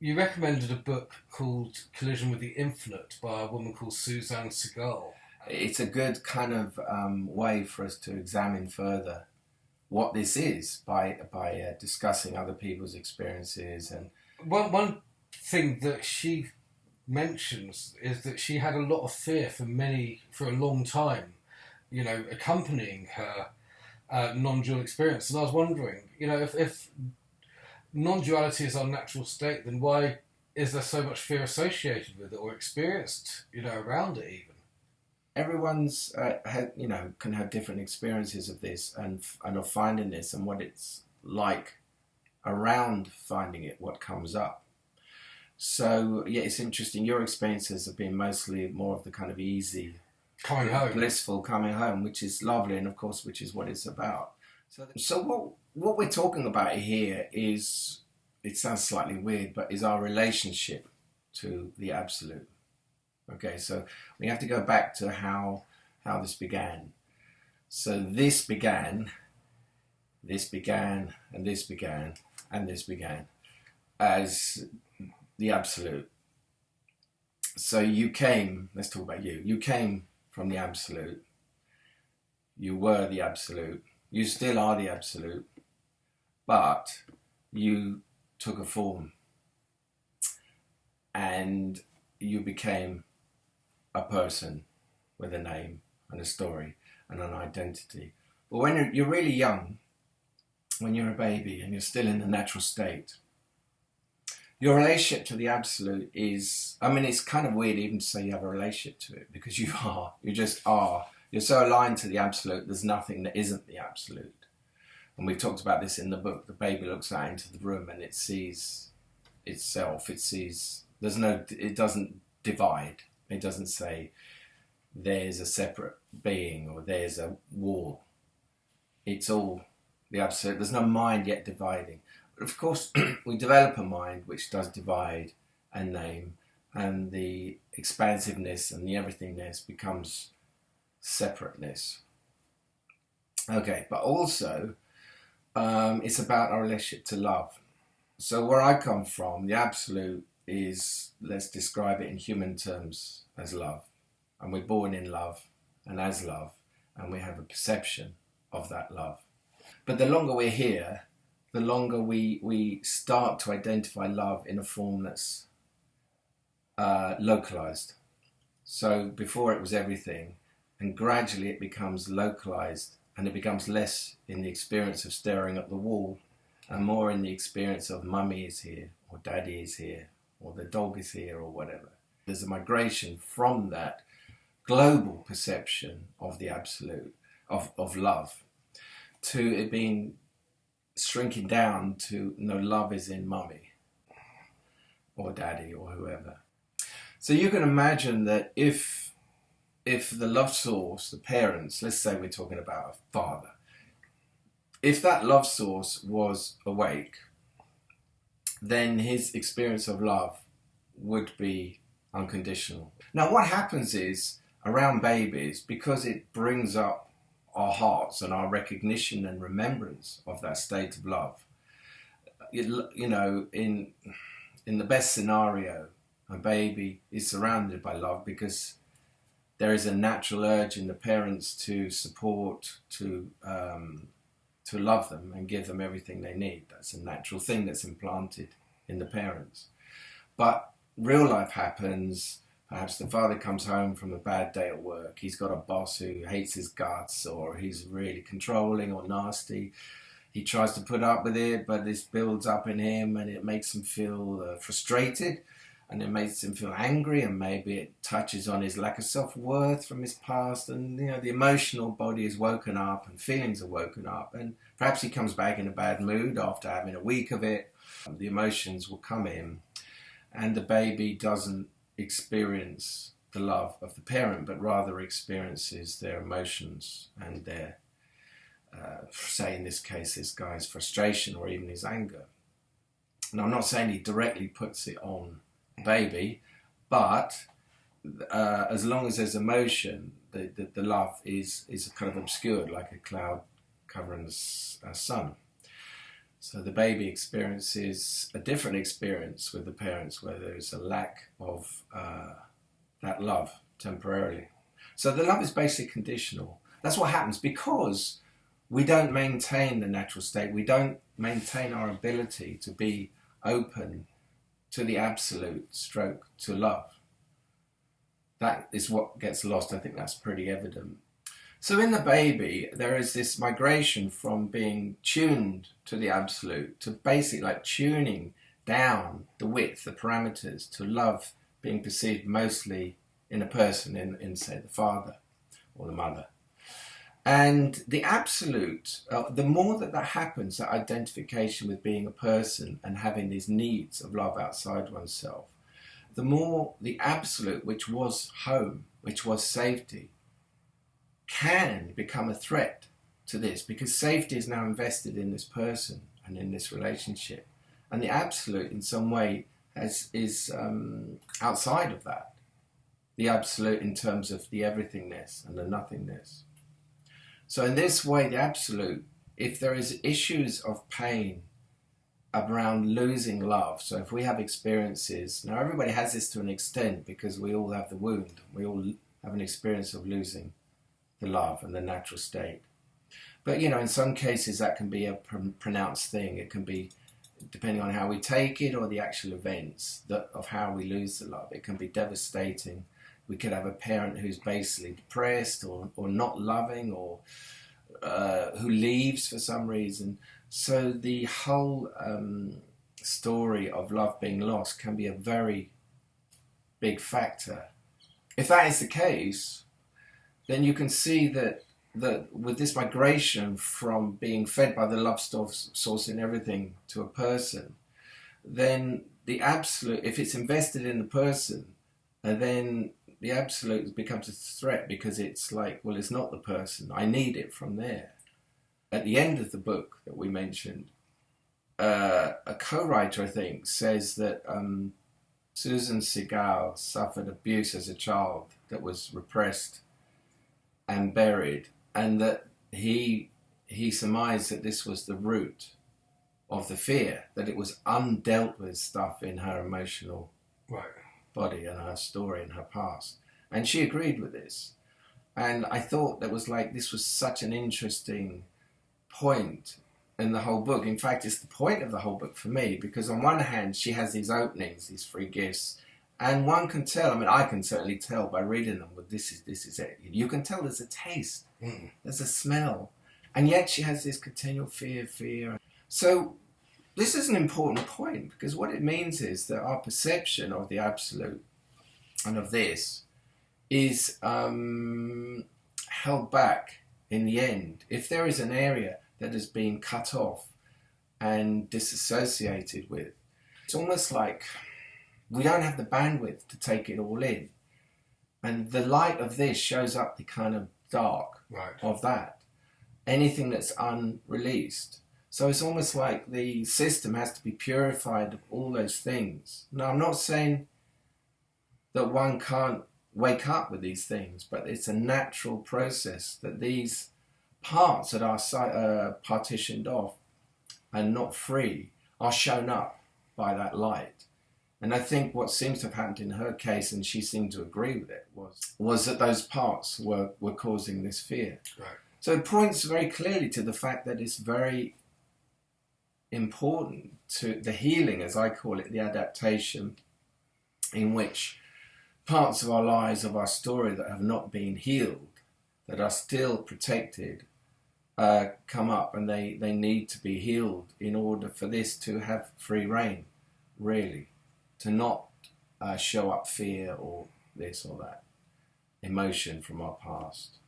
You recommended a book called Collision with the Infinite by a woman called Suzanne Segal. It's a good kind of way for us to examine further what this is by discussing other people's experiences. And One thing that she mentions is that she had a lot of fear for a long time, accompanying her non-dual experience. And I was wondering, if non-duality is our natural state, then why is there so much fear associated with it or experienced, around it even? everyone's can have different experiences of this and of finding this and what it's like around finding it, what comes up. So yeah, it's interesting. Your experiences have been mostly more of the kind of easy, Coming home. blissful coming home, which is lovely, and of course, which is what it's about. So what we're talking about here is, it sounds slightly weird, but is our relationship to the absolute. Okay, so we have to go back to how this began. So this began, and this began, and this began as the absolute. So you came, let's talk about you. You came from the absolute. You were the absolute. You still are the absolute. But you took a form and you became a person with a name and a story and an identity. But when you're really young, when you're a baby and you're still in the natural state, your relationship to the absolute is, I mean, it's kind of weird even to say you have a relationship to it, because you are. You just are. You're so aligned to the absolute, there's nothing that isn't the absolute. And we've talked about this in the book. The baby looks out into the room and it sees itself. It doesn't divide. It doesn't say there's a separate being or there's a wall. It's all the absolute. There's no mind yet dividing. But of course, we develop a mind which does divide and name, and the expansiveness and the everythingness becomes separateness. Okay, but also it's about our relationship to love. So where I come from, the absolute is, let's describe it in human terms, as love. And we're born in love and as love, and we have a perception of that love. But the longer we're here, the longer we start to identify love in a form that's localized. So before it was everything, and gradually it becomes localized, and it becomes less in the experience of staring at the wall and more in the experience of mummy is here, or daddy is here, or the dog is here, or whatever. There's a migration from that global perception of the absolute, of love, to it being shrinking down to, no, love is in mummy, or daddy, or whoever. So you can imagine that if the love source, the parents, let's say we're talking about a father, if that love source was awake, then his experience of love would be unconditional. Now, what happens is, around babies, because it brings up our hearts and our recognition and remembrance of that state of love, in the best scenario, a baby is surrounded by love because there is a natural urge in the parents to support, to love them and give them everything they need. That's a natural thing that's implanted in the parents. But real life happens. Perhaps the father comes home from a bad day at work. He's got a boss who hates his guts, or he's really controlling or nasty. He tries to put up with it, but this builds up in him and it makes him feel frustrated, and it makes him feel angry, and maybe it touches on his lack of self-worth from his past, and the emotional body is woken up and feelings are woken up, and perhaps he comes back in a bad mood after having a week of it. The emotions will come in, and the baby doesn't experience the love of the parent, but rather experiences their emotions and their, say in this case, this guy's frustration or even his anger. And I'm not saying he directly puts it on baby, but as long as there's emotion, the love is kind of obscured, like a cloud covering the sun. So the baby experiences a different experience with the parents where there's a lack of that love temporarily. So the love is basically conditional. That's what happens because we don't maintain the natural state. We don't maintain our ability to be open to the absolute stroke to love. That is what gets lost. I think that's pretty evident. So in the baby, there is this migration from being tuned to the absolute to basically like tuning down the width, the parameters, to love being perceived mostly in a person, in say, the father or the mother. And the absolute, the more that happens, that identification with being a person and having these needs of love outside oneself, the more the absolute, which was home, which was safety, can become a threat to this, because safety is now invested in this person and in this relationship. And the absolute, in some way, is outside of that. The absolute in terms of the everythingness and the nothingness. So in this way, the absolute, if there is issues of pain around losing love, so if we have experiences, now everybody has this to an extent because we all have the wound, we all have an experience of losing the love and the natural state. But, you know, in some cases that can be a pronounced thing. It can be, depending on how we take it or the actual events of how we lose the love, it can be devastating. We could have a parent who's basically depressed or not loving or who leaves for some reason. So the whole story of love being lost can be a very big factor. If that is the case, then you can see that with this migration from being fed by the love source in everything to a person, then the absolute, if it's invested in the person, then the absolute becomes a threat because it's like, well, it's not the person. I need it from there. At the end of the book that we mentioned, a co-writer, I think, says that Susan Segal suffered abuse as a child that was repressed and buried, and that he surmised that this was the root of the fear, that it was undealt with stuff in her emotional body and her story and her past. And she agreed with this. And I thought that was like, this was such an interesting point in the whole book. In fact, it's the point of the whole book for me, because on one hand, she has these openings, these free gifts, and one can tell, I mean, I can certainly tell by reading them, well, this is it. You can tell there's a taste, there's a smell, and yet she has this continual fear. So this is an important point, because what it means is that our perception of the absolute and of this is held back in the end. If there is an area that has been cut off and disassociated with, it's almost like we don't have the bandwidth to take it all in. And the light of this shows up the kind of dark of that. Anything that's unreleased. So it's almost like the system has to be purified of all those things. Now, I'm not saying that one can't wake up with these things, but it's a natural process that these parts that are partitioned off and not free are shown up by that light. And I think what seems to have happened in her case, and she seemed to agree with it, was that those parts were causing this fear. So it points very clearly to the fact that it's very important to the healing, as I call it, the adaptation, in which parts of our lives, of our story that have not been healed, that are still protected, come up, and they need to be healed in order for this to have free reign, really, to not show up fear or this or that emotion from our past.